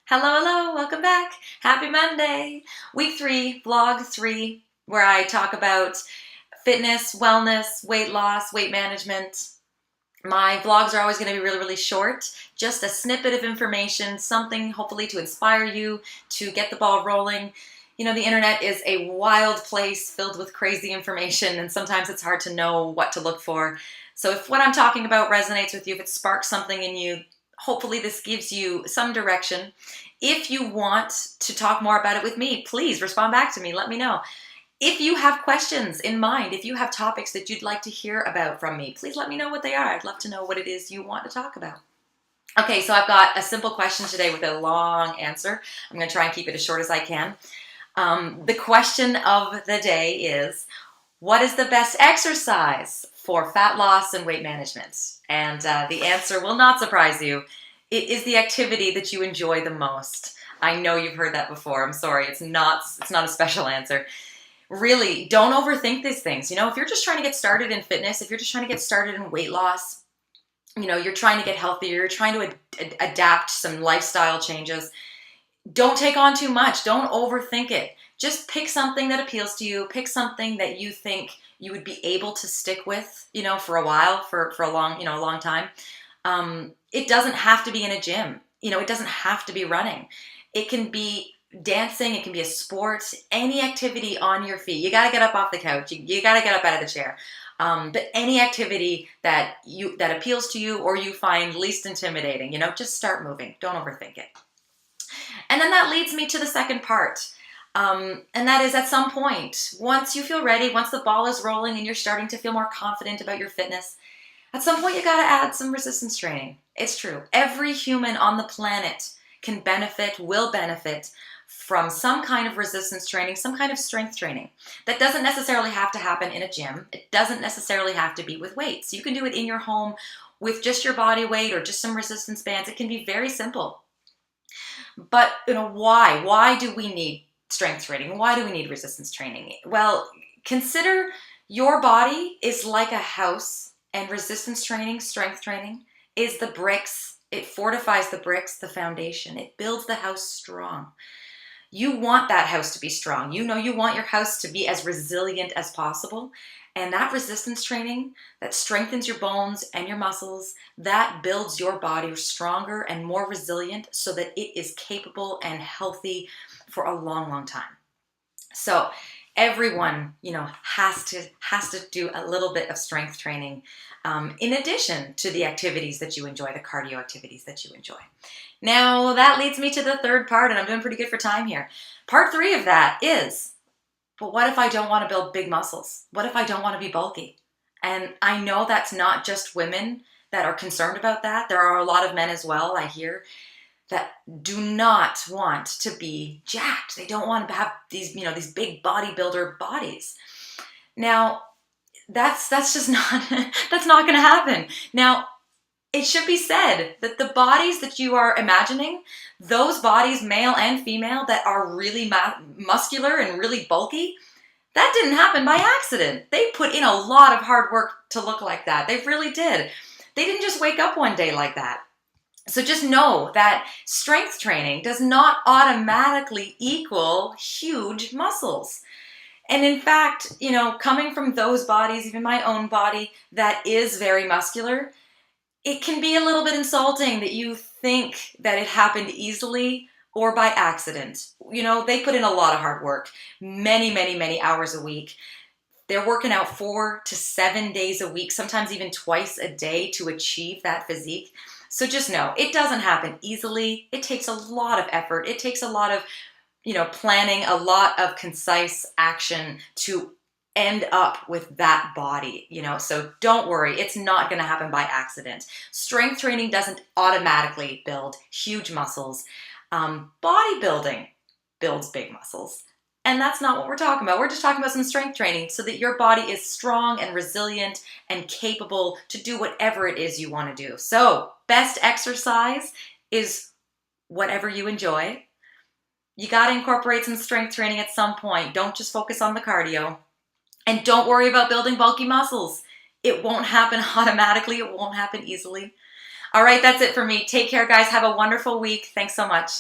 Hello, hello, welcome back. Happy Monday. Week 3, vlog 3, where I talk about fitness, wellness, weight loss, weight management. My vlogs are always going to be really, really short. Just a snippet of information, something hopefully to inspire you to get the ball rolling. You know, the internet is a wild place filled with crazy information, and sometimes it's hard to know what to look for. So if what I'm talking about resonates with you, if it sparks something in you, hopefully this gives you some direction. If you want to talk more about it with me, please respond back to me. Let me know. If you have questions in mind, if you have topics that you'd like to hear about from me, please let me know what they are. I'd love to know what it is you want to talk about. Okay, so I've got a simple question today with a long answer. I'm going to try and keep it as short as I can. The question of the day is, what is the best exercise for fat loss and weight management? And the answer will not surprise you. It is the activity that you enjoy the most. I know you've heard that before. I'm sorry, it's not a special answer. Really, don't overthink these things. You know, if you're just trying to get started in fitness, if you're just trying to get started in weight loss, you know, you're trying to get healthier, you're trying to adapt some lifestyle changes, don't take on too much. Don't overthink it. Just pick something that appeals to you. Pick something that you think you would be able to stick with, you know, for a while, for a long time. It doesn't have to be in a gym. You know, it doesn't have to be running. It can be dancing. It can be a sport, any activity on your feet. You got to get up off the couch. You got to get up out of the chair. But any activity that appeals to you or you find least intimidating, you know, just start moving. Don't overthink it. And then that leads me to the second part. And that is, at some point, once you feel ready, once the ball is rolling and you're starting to feel more confident about your fitness, at some point you got to add some resistance training. It's true. Every human on the planet will benefit from some kind of resistance training, some kind of strength training. That doesn't necessarily have to happen in a gym. It doesn't necessarily have to be with weights. You can do it in your home with just your body weight or just some resistance bands. It can be very simple. But, you know, why? Why do we need strength training? Why do we need resistance training? Well, consider your body is like a house, and resistance training, strength training, is the bricks. It fortifies the bricks, the foundation. It builds the house strong. You want that house to be strong. You know, you want your house to be as resilient as possible. And that resistance training that strengthens your bones and your muscles, that builds your body stronger and more resilient so that it is capable and healthy for a long, long time. So everyone, you know, has to do a little bit of strength training in addition to the activities that you enjoy, the cardio activities that you enjoy. Now, that leads me to the third part, and I'm doing pretty good for time here. Part 3 of that is, but what if I don't want to build big muscles? What if I don't want to be bulky? And I know that's not just women that are concerned about that. There are a lot of men as well, I hear, that do not want to be jacked. They don't want to have these, you know, these big bodybuilder bodies. Now, that's just not, that's not going to happen. Now, it should be said that the bodies that you are imagining, those bodies, male and female, that are really muscular and really bulky, that didn't happen by accident. They put in a lot of hard work to look like that. They really did. They didn't just wake up one day like that. So just know that strength training does not automatically equal huge muscles. And in fact, you know, coming from those bodies, even my own body that is very muscular, it can be a little bit insulting that you think that it happened easily or by accident. You know, they put in a lot of hard work, many, many, many hours a week. They're working out 4 to 7 days a week, sometimes even twice a day to achieve that physique. So just know, it doesn't happen easily. It takes a lot of effort. It takes a lot of, you know, planning, a lot of concise action to end up with that body, you know, so don't worry, it's not going to happen by accident. Strength training doesn't automatically build huge muscles. Bodybuilding builds big muscles. And that's not what we're talking about. We're just talking about some strength training so that your body is strong and resilient and capable to do whatever it is you want to do. So, best exercise is whatever you enjoy. You got to incorporate some strength training at some point. Don't just focus on the cardio. And don't worry about building bulky muscles. It won't happen automatically. It won't happen easily. All right, that's it for me. Take care, guys. Have a wonderful week. Thanks so much.